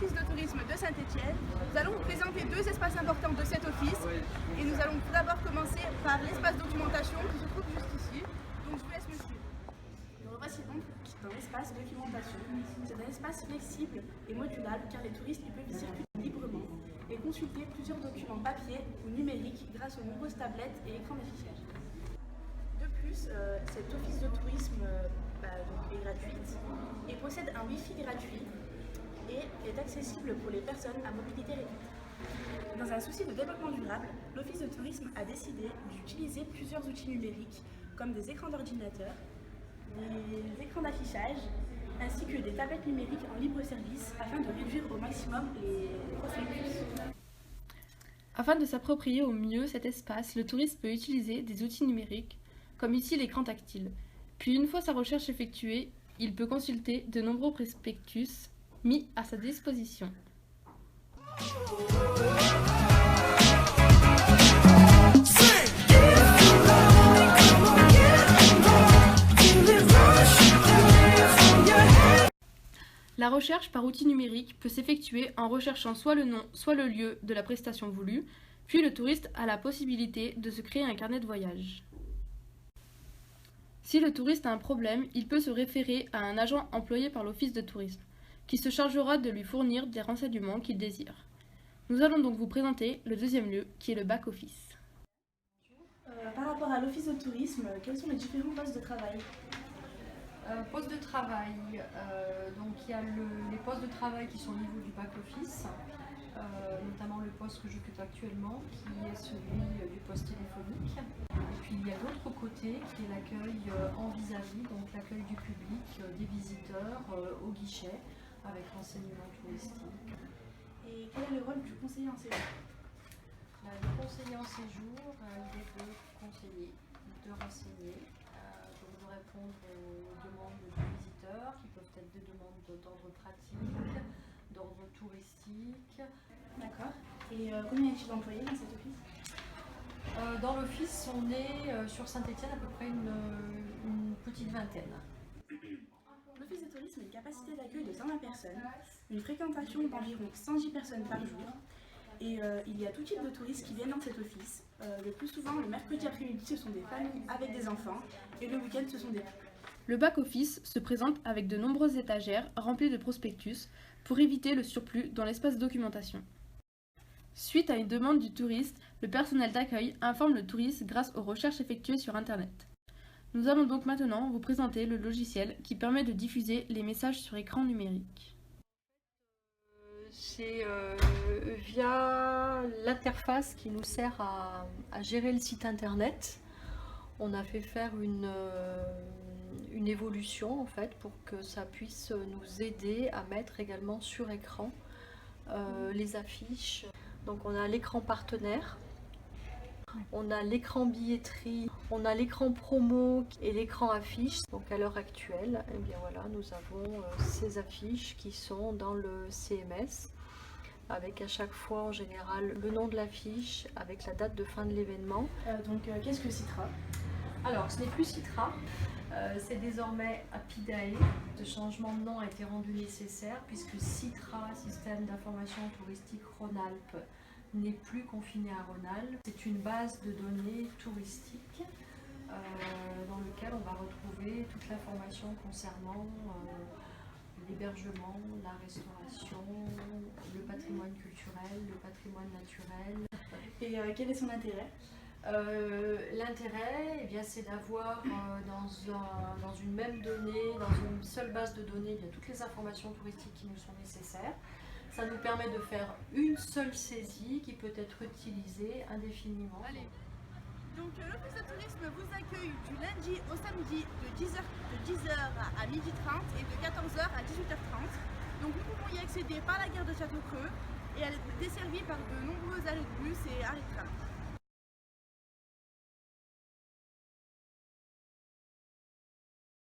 l'Office de tourisme de Saint-Étienne. Nous allons vous présenter deux espaces importants de cet office. Et nous allons tout d'abord commencer par l'espace documentation qui se trouve juste ici. Donc je vous laisse me suivre. Nous voici donc dans l'espace documentation. C'est un espace flexible et modulable car les touristes peuvent y circuler librement et consulter plusieurs documents papier ou numériques grâce aux nombreuses tablettes et écrans d'affichage. De plus, cet office de tourisme est gratuite et possède un Wi-Fi gratuit et est accessible pour les personnes à mobilité réduite. Dans un souci de développement durable, l'Office de tourisme a décidé d'utiliser plusieurs outils numériques comme des écrans d'ordinateur, des écrans d'affichage ainsi que des tablettes numériques en libre service afin de réduire au maximum les prospectus. Afin de s'approprier au mieux cet espace, le touriste peut utiliser des outils numériques comme ici l'écran tactile. Puis une fois sa recherche effectuée, il peut consulter de nombreux prospectus mis à sa disposition. La recherche par outil numérique peut s'effectuer en recherchant soit le nom, soit le lieu de la prestation voulue, puis le touriste a la possibilité de se créer un carnet de voyage. Si le touriste a un problème, il peut se référer à un agent employé par l'Office de tourisme, qui se chargera de lui fournir des renseignements qu'il désire. Nous allons donc vous présenter le deuxième lieu, qui est le back-office. Par rapport à l'Office de tourisme, quels sont les différents postes de travail ? Poste de travail, donc il y a les postes de travail qui sont au niveau du back-office, notamment le poste que j'occupe actuellement, qui est celui du poste téléphonique. Et puis il y a l'autre côté qui est l'accueil en vis-à-vis, donc l'accueil du public, des visiteurs au guichet, avec renseignements touristiques. Et quel est le rôle du conseiller en séjour ? Le conseiller en séjour, il est de conseiller, de renseigner, de répondre aux demandes des visiteurs, qui peuvent être des demandes d'ordre pratique, d'ordre touristique. D'accord. Et combien y a-t-il d'employés dans cet office ? Dans l'office, on est sur Saint-Étienne à peu près une petite vingtaine. L'Office de tourisme a une capacité d'accueil de 120 personnes, une fréquentation d'environ 110 personnes par jour. Et il y a tout type de touristes qui viennent dans cet office. Le plus souvent, le mercredi après-midi, ce sont des familles avec des enfants, et le week-end, ce sont des couples. Le back-office se présente avec de nombreuses étagères remplies de prospectus pour éviter le surplus dans l'espace documentation. Suite à une demande du touriste, le personnel d'accueil informe le touriste grâce aux recherches effectuées sur Internet. Nous allons donc maintenant vous présenter le logiciel qui permet de diffuser les messages sur écran numérique. C'est via l'interface qui nous sert à gérer le site internet. On a fait faire une évolution en fait pour que ça puisse nous aider à mettre également sur écran les affiches. Donc on a l'écran partenaire, on a l'écran billetterie, on a l'écran promo et l'écran affiche. Donc à l'heure actuelle, eh bien voilà, nous avons ces affiches qui sont dans le CMS, avec à chaque fois en général le nom de l'affiche, avec la date de fin de l'événement. Qu'est-ce que Citra ? Alors ce n'est plus Citra, c'est désormais Apidae. Ce changement de nom a été rendu nécessaire puisque Citra, Système d'information touristique Rhône-Alpes, n'est plus confiné à Rhône-Alpes. C'est une base de données touristique dans laquelle on va retrouver toute l'information concernant l'hébergement, la restauration, le patrimoine culturel, le patrimoine naturel. Et quel est son intérêt ? L'intérêt, eh bien, c'est d'avoir dans une même donnée, dans une seule base de données, il y a toutes les informations touristiques qui nous sont nécessaires. Ça nous permet de faire une seule saisie qui peut être utilisée indéfiniment. Allez. Donc l'Office de tourisme vous accueille du lundi au samedi de 10h à 12h30 et de 14h à 18h30. Donc nous pouvons y accéder par la gare de Château-Creux et elle est desservie par de nombreux arrêts de bus et arrêts de train.